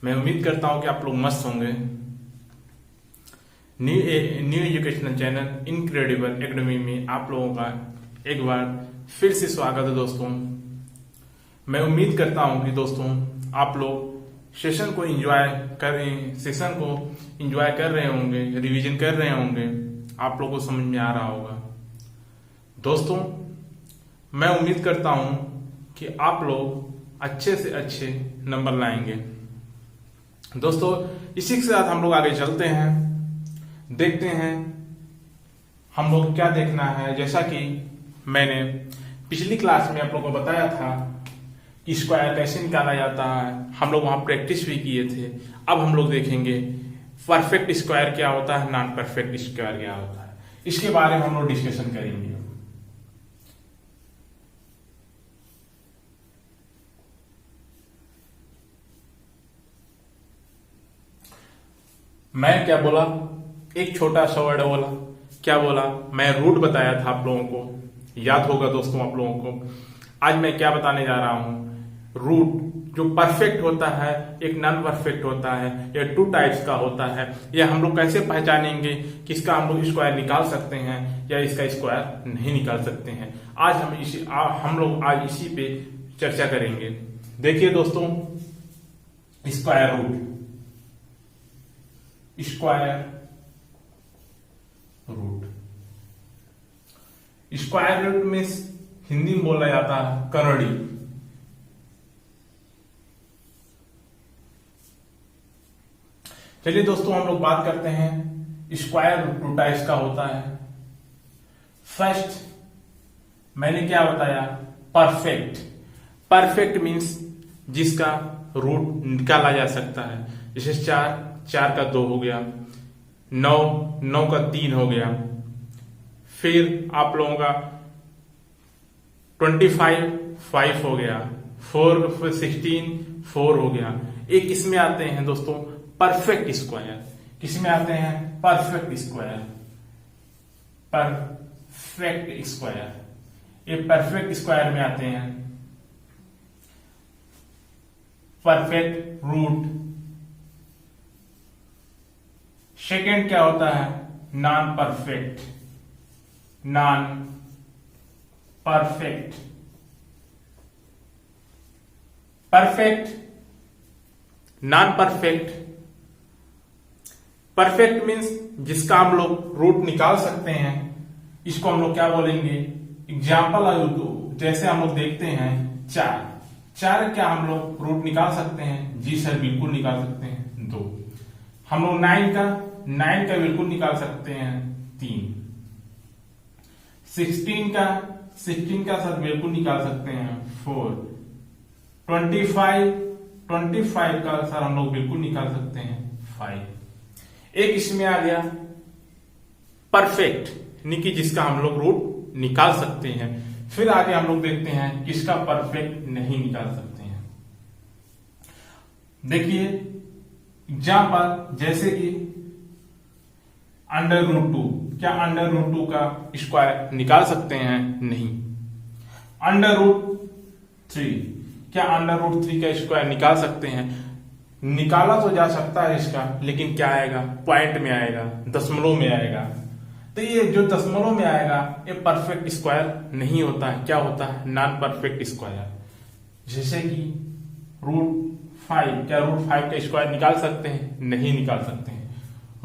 मैं उम्मीद करता हूं कि आप लोग मस्त होंगे। New educational channel incredible academy में आप लोगों का एक बार फिर से स्वागत है दोस्तों। मैं उम्मीद करता हूं कि दोस्तों आप लोग सेशन को एंजॉय कर रहे होंगे, रिवीजन कर रहे होंगे, आप लोगों को समझ में आ रहा होगा। दोस्तों मैं उम्मीद करता हूं कि आप लोग अच्छे से अच्छे नंबर लाएंगे। दोस्तों इसी के साथ हम लोग आगे चलते हैं, देखते हैं हम लोग क्या देखना है। जैसा कि मैंने पिछली क्लास में आप लोगों को बताया था कि स्क्वायर कैसे निकाला जाता है, हम लोग वहां प्रैक्टिस भी किए थे। अब हम लोग देखेंगे परफेक्ट स्क्वायर क्या होता है, नॉन परफेक्ट स्क्वायर क्या होता है, इसके बारे में हम लोग डिस्कशन करेंगे। मैं क्या बोला, एक छोटा सा वर्ड बोला, क्या बोला, मैं रूट बताया था आप लोगों को, याद होगा दोस्तों आप लोगों को। आज मैं क्या बताने जा रहा हूं, रूट जो परफेक्ट होता है, एक नॉन परफेक्ट होता है, या टू टाइप्स का होता है, या हम लोग कैसे पहचानेंगे कि इसका हम लोग स्क्वायर निकाल सकते हैं या इसका स्क्वायर नहीं निकाल सकते हैं। आज हम लोग आज इसी पे चर्चा करेंगे। देखिए दोस्तों, square root, square root, square root में हिंदी में बोला जाता है करड़ी। चलिए दोस्तों हम लोग बात करते हैं स्क्वायर रूट टू टाइप्स का होता है। फर्स्ट मैंने क्या बताया, परफेक्ट। परफेक्ट मीन्स जिसका रूट निकाला जा सकता है। जैसे 4 का 2 हो गया, 9 का 3 हो गया, फिर आप लोगों का 25 5 हो गया, 16 4 हो गया। एक इसमें आते हैं दोस्तों परफेक्ट स्क्वायर। किसमें आते हैं, परफेक्ट स्क्वायर। परफेक्ट स्क्वायर, ये परफेक्ट स्क्वायर में आते हैं। Perfect root. सेकेंड क्या होता है, non perfect. Non perfect, perfect, non perfect. Perfect means जिसका हम लोग रूट निकाल सकते हैं, इसको हम लोग क्या बोलेंगे, एग्जाम्पल। जैसे हम लोग देखते हैं 4 क्या हम लोग रूट निकाल सकते हैं? जी सर बिल्कुल निकाल सकते हैं, 2। हम लोग 9 का बिल्कुल निकाल सकते हैं, 3। 16 का सर बिल्कुल निकाल सकते हैं, 4। 25 का सर हम लोग बिल्कुल निकाल सकते हैं, 5। एक इसमें आ गया परफेक्ट, यानी कि जिसका हम लोग रूट निकाल सकते हैं। फिर आगे हम लोग देखते हैं किसका परफेक्ट नहीं निकाल सकते हैं। देखिए एग्जाम्पल, जैसे कि √2। क्या √2 का स्क्वायर निकाल सकते हैं? नहीं। √3, क्या √3 का स्क्वायर निकाल सकते हैं? निकाला तो जा सकता है इसका, लेकिन क्या आएगा, पॉइंट में आएगा, दशमलव में आएगा। तो ये जो दशमलव में आएगा ये परफेक्ट स्क्वायर नहीं होता है। क्या होता है, नॉन परफेक्ट स्क्वायर। जैसे कि √5, क्या √5 का स्क्वायर निकाल सकते हैं? नहीं निकाल सकते हैं।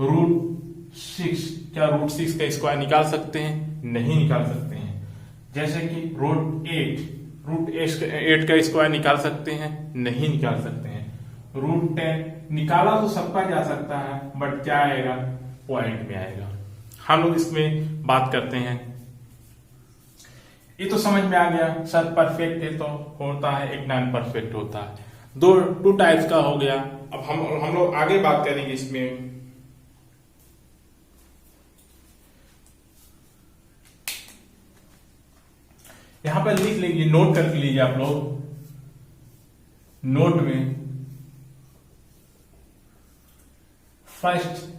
√6, क्या √6 का स्क्वायर निकाल सकते हैं? नहीं निकाल सकते हैं। जैसे कि √8 का स्क्वायर निकाल सकते हैं? नहीं निकाल सकते हैं। √10 निकाला तो सबका जा सकता है, बट क्या आएगा, पॉइंट में आएगा। हम लोग इसमें बात करते हैं। ये तो समझ में आ गया सर, परफेक्ट है तो होता है, एक नॉन परफेक्ट होता है। 2 टाइप्स का हो गया। अब हम लोग आगे बात करेंगे इसमें। यहां पर लिख लीजिए, नोट कर लीजिए आप लोग, नोट में फर्स्ट,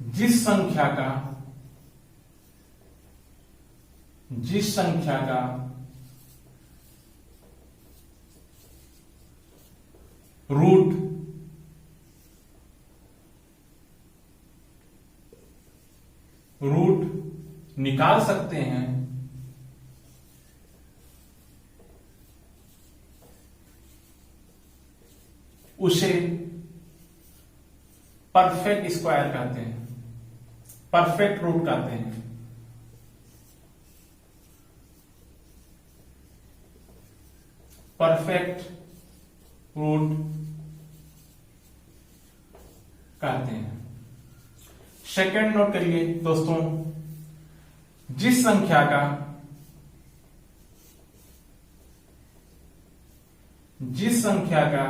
जिस संख्या का रूट रूट निकाल सकते हैं उसे परफेक्ट स्क्वायर कहते हैं, परफेक्ट रूट कहते हैं। परफेक्ट रूट कहते हैं। सेकंड नोट करिए दोस्तों, जिस संख्या का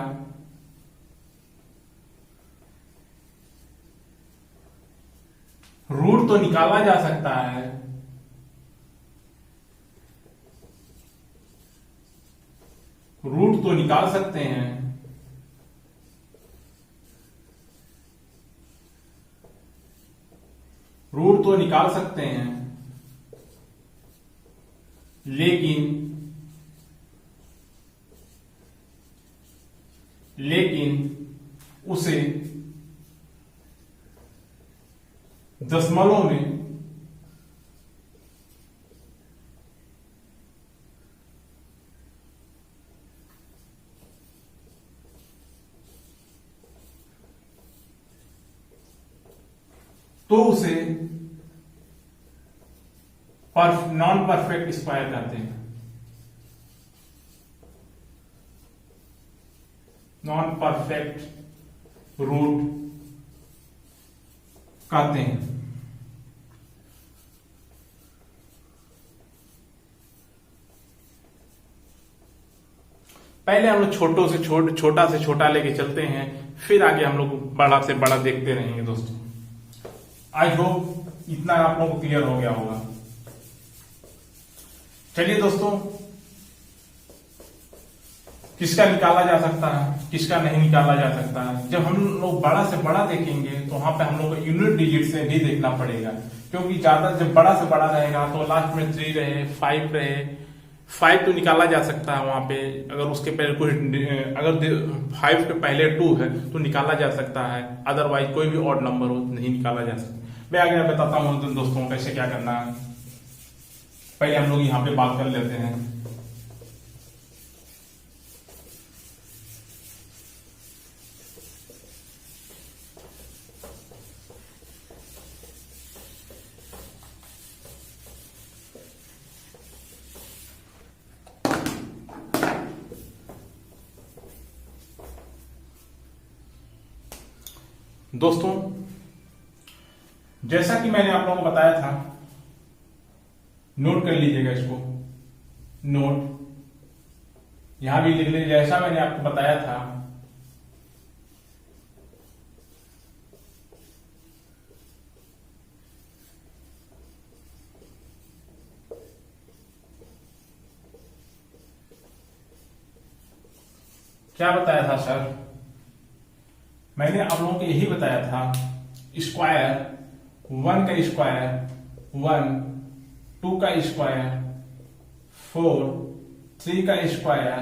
रूट तो निकाला जा सकता है, रूट तो निकाल सकते हैं, रूट तो निकाल सकते हैं, लेकिन उसे दशमलव में तो उसे नॉन परफेक्ट स्क्वायर कहते हैं, नॉन परफेक्ट रूट कहते हैं। पहले हम लोग छोटा से छोटा लेके चलते हैं, फिर आगे हम लोग बड़ा से बड़ा देखते रहेंगे दोस्तों। आई होप इतना आप लोगों को क्लियर हो गया होगा। चलिए दोस्तों, किसका निकाला जा सकता है, किसका नहीं निकाला जा सकता है। जब हम लोग बड़ा से बड़ा देखेंगे तो वहां पे हम लोग को यूनिट डिजिट से भी देखना पड़ेगा, क्योंकि ज्यादा जब बड़ा से बड़ा रहेगा तो लास्ट में 3 रहे, 5 रहे, 5 तो निकाला जा सकता है वहां पे। अगर उसके पहले कुछ, अगर 5 के पहले 2 है तो निकाला जा सकता है, अदरवाइज कोई भी ऑड नंबर हो नहीं निकाला जा सकता। मैं आगे बताता हूं दोस्तों कैसे क्या करना है। पहले हम लोग यहां पे बात कर लेते हैं। दोस्तों, जैसा कि मैंने आप लोगों को बताया था, नोट कर लीजिएगा इसको, नोट यहां भी लिख लीजिए। जैसा मैंने आपको बताया था, क्या बताया था सर? मैंने आप लोगों को यही बताया था, स्क्वायर 1 का स्क्वायर 1, 2 का स्क्वायर 4, 3 का स्क्वायर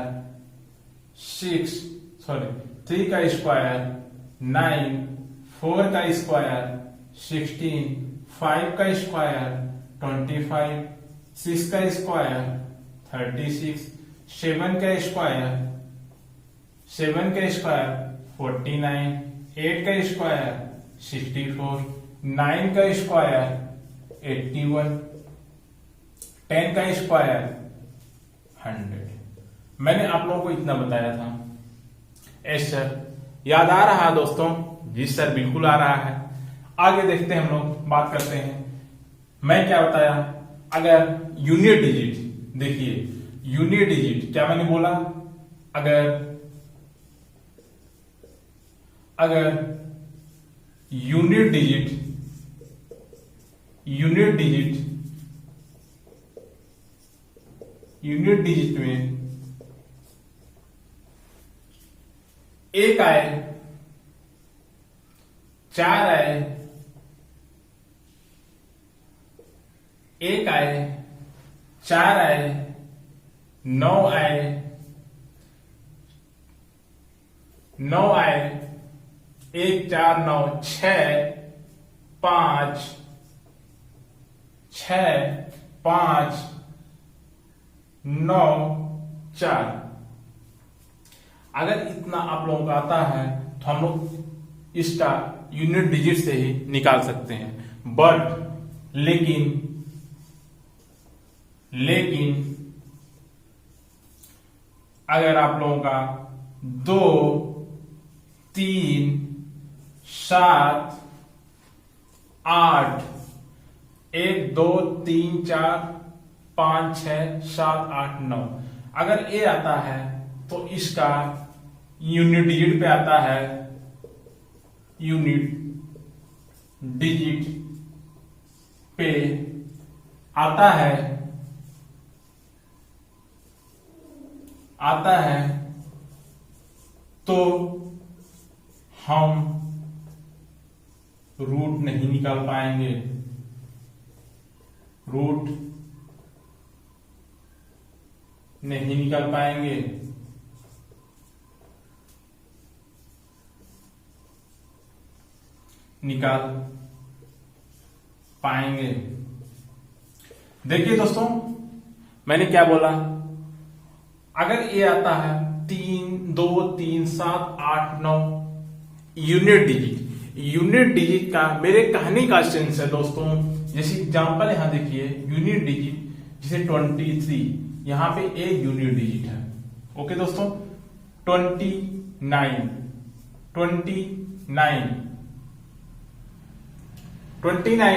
6, 3 का स्क्वायर 9, 4 का स्क्वायर 16, 5 का स्क्वायर 25, 6 का स्क्वायर 36, 7 का स्क्वायर 49, 8 का स्क्वायर 64, 9 का स्क्वायर 81, 10 का स्क्वायर 100। मैंने आप लोगों को इतना बताया था। एस सर, याद आ रहा है दोस्तों? जी सर, बिल्कुल आ रहा है। आगे देखते हैं, हम लोग बात करते हैं। मैं क्या बताया? अगर यूनिट डिजिट, देखिए यूनिट डिजिट क्या मैंने बोला? अगर यूनिट डिजिट में 1 आए, 4 आए, 1 आए, 4 आए, 9 आए, 1 4 9 6 5 5 9 4। अगर इतना आप लोगों का आता है तो हम लोग इसका यूनिट डिजिट से ही निकाल सकते हैं। बट लेकिन अगर आप लोगों का 2 3 7 8 1 2 3 4 5 6 7 8 9 अगर ए आता है तो इसका यूनिट डिजिट पे आता है, यूनिट डिजिट पे आता है तो हम रूट नहीं निकाल पाएंगे, रूट नहीं निकाल पाएंगे। निकाल पाएंगे। देखिए दोस्तों, मैंने क्या बोला, अगर ये आता है 3 2 3 7 8 9 यूनिट डिजिट का मेरे कहने का सेंस है दोस्तों, जैसे एग्जांपल यहां देखिए, यूनिट डिजिट जैसे 23, यहां पे एक यूनिट डिजिट है। ओके दोस्तों, 29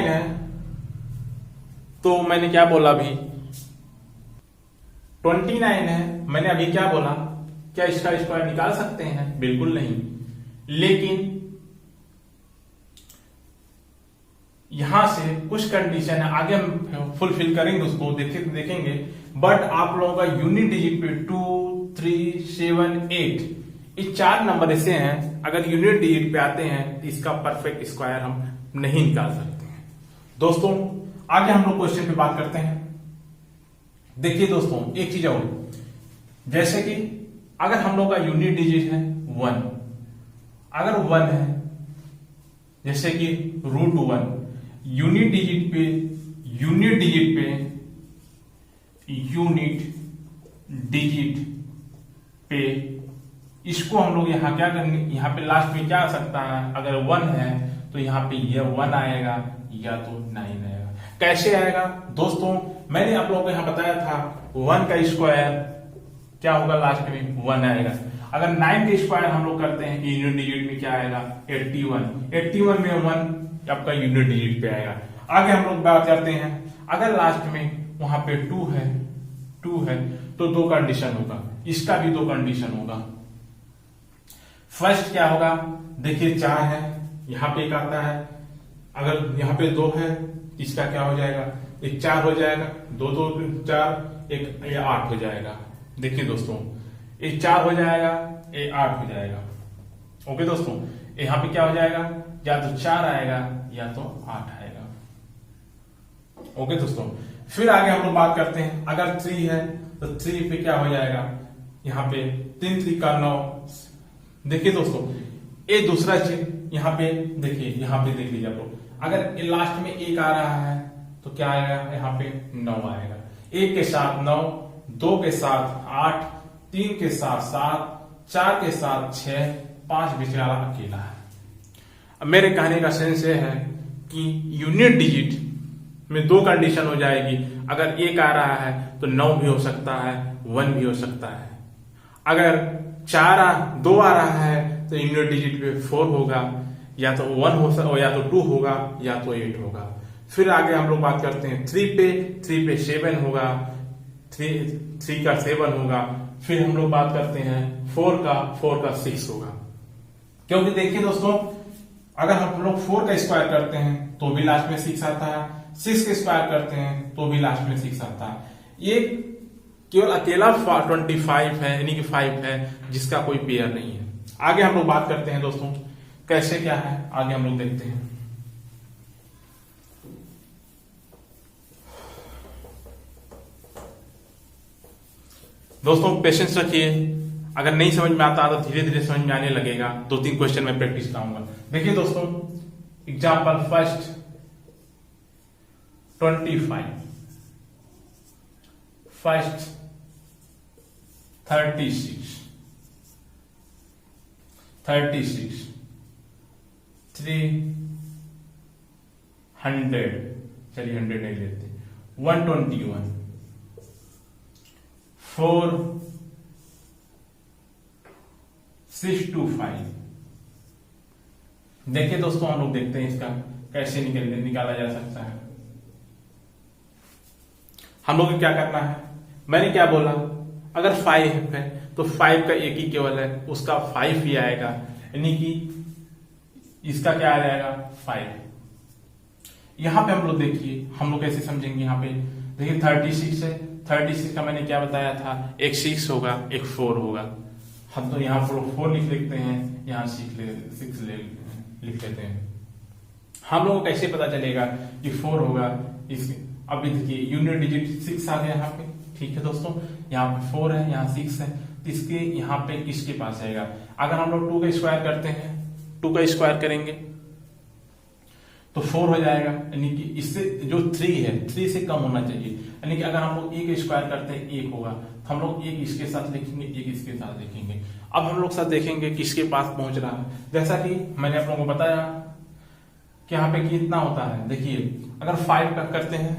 है तो मैंने क्या बोला अभी, 29 है, मैंने अभी क्या बोला, क्या इसका स्क्वायर निकाल सकते हैं? बिल्कुल नहीं। लेकिन यहां से कुछ कंडीशन है, आगे हम फुलफिल करेंगे, उसको देखेंगे। बट आप लोगों का यूनिट डिजिट पे 2 3 7 8 ये 4 नंबर ऐसे हैं, अगर यूनिट डिजिट पे आते हैं तो इसका परफेक्ट स्क्वायर हम नहीं निकाल सकते हैं। दोस्तों आगे हम लोग क्वेश्चन पे बात करते हैं। देखिए दोस्तों, एक चीज और, जैसे कि अगर हम लोग का यूनिट डिजिट है 1, अगर 1 है, जैसे कि √1, यूनिट डिजिट पे इसको हम लोग यहां क्या करेंगे, यहां पे लास्ट में क्या आ सकता है, अगर 1 है तो यहां पे ये 1 आएगा या तो 9 आएगा। कैसे आएगा दोस्तों, मैंने आप लोगों को यहां बताया था 1 का स्क्वायर क्या होगा, लास्ट में 1 आएगा। अगर 9 का स्क्वायर हम लोग करते हैं यूनिट डिजिट में क्या आएगा, 81 में 1 आपका यूनिट डिजिट पे आएगा। आगे हम लोग बात करते हैं, अगर लास्ट में वहां पे 2 है तो 2 कंडीशन होगा, इसका भी 2 कंडीशन होगा। फर्स्ट क्या होगा, देखिए 4 है, यहां पे एक आता है, अगर यहां पे 2 है, इसका क्या हो जाएगा, एक 4 हो जाएगा, 2 2 4 एक 8 हो जाएगा। देखिए दोस्तों, एक 4 हो जाएगा, एक 8 हो जाएगा। ओके दोस्तों, यहां पे क्या हो जाएगा, या तो 4 आएगा या तो 8 आएगा। ओके दोस्तों, फिर आगे हम लोग बात करते हैं, अगर 3 है तो 3 पे क्या हो जाएगा, यहां पे 3 3 का 9। देखिए दोस्तों, ये दूसरा चीज यहां पे देखिए, यहां पे देख लीजिए आप लोग, अगर लास्ट में 1 आ रहा है तो क्या आएगा, यहां पे 9 आएगा। 1 के साथ 9, 2 के साथ 8, 3 के साथ 7, 4 के साथ 6, 5 बेचारा अकेला है। अब मेरे कहने का सेंस ये है कि यूनिट डिजिट में 2 कंडीशन हो जाएगी, अगर 1 आ रहा है तो 9 भी हो सकता है, 1 भी हो सकता है। अगर 2 आ रहा है तो यूनिट डिजिट पे 4 होगा, या तो 1 हो, या तो 2 होगा, या तो 8 होगा। फिर आगे हम लोग बात करते हैं 3 पे 7 होगा, 3 का 7 होगा। फिर हम लोग बात करते हैं 4 का 6 होगा। क्योंकि देखिए दोस्तों, अगर हम लोग 4 का स्क्वायर करते हैं तो भी लास्ट में 6 आता है, 6 का स्क्वायर करते हैं तो भी लास्ट में 6 आता है। ये केवल अकेला 25 है, यानी कि 5 है, जिसका कोई पेयर नहीं है। आगे हम लोग बात करते हैं दोस्तों, कैसे क्या है, आगे हम लोग देखते हैं। दोस्तों पेशेंस रखिए, अगर नहीं समझ में आता तो धीरे धीरे समझ में आने लगेगा। 2-3 क्वेश्चन में प्रैक्टिस कराऊंगा। देखिए दोस्तों, एग्जाम्पल फर्स्ट 25, फर्स्ट 36, 300, चलिए 100 नहीं लेते, 121, 4, 625। देखिए दोस्तों, हम लोग देखते हैं इसका कैसे निकाला जा सकता है। हम लोग को क्या करना है, मैंने क्या बोला, अगर 5 है तो 5 का एक ही केवल है, उसका 5 ही आएगा, यानी कि इसका क्या आ जाएगा 5। यहां पे हम लोग देखिए, हम लोग कैसे समझेंगे, यहाँ पे देखिए 36 है, 36 का मैंने क्या बताया था, एक 6 होगा, एक 4 होगा। हम तो यहाँ पर 4 लिख लेते हैं, यहाँ 6 लिख लेते हैं। हम लोगों को कैसे पता चलेगा कि 4 होगा, इसके अभी देखिए यूनिट डिजिट 6 आ गया यहाँ पे, ठीक है दोस्तों, यहाँ पे 4 है, यहाँ 6 है, तो इसके यहाँ पे किसके पास आएगा। अगर हम लोग 2 का स्क्वायर करते हैं, 2 का स्क्वायर करेंगे तो 4 हो जाएगा, यानी कि इससे जो 3 है 3 से कम होना चाहिए, यानी कि अगर हम लोग 1 स्क्वायर करते हैं 1 होगा, तो हम लोग 1 इसके साथ लिखेंगे, 1 इसके साथ लिखेंगे। अब हम लोग साथ देखेंगे किसके पास पहुंच रहा है। जैसा कि मैंने आप लोगों को बताया कि यहाँ पे कितना होता है, देखिए अगर 5 का करते हैं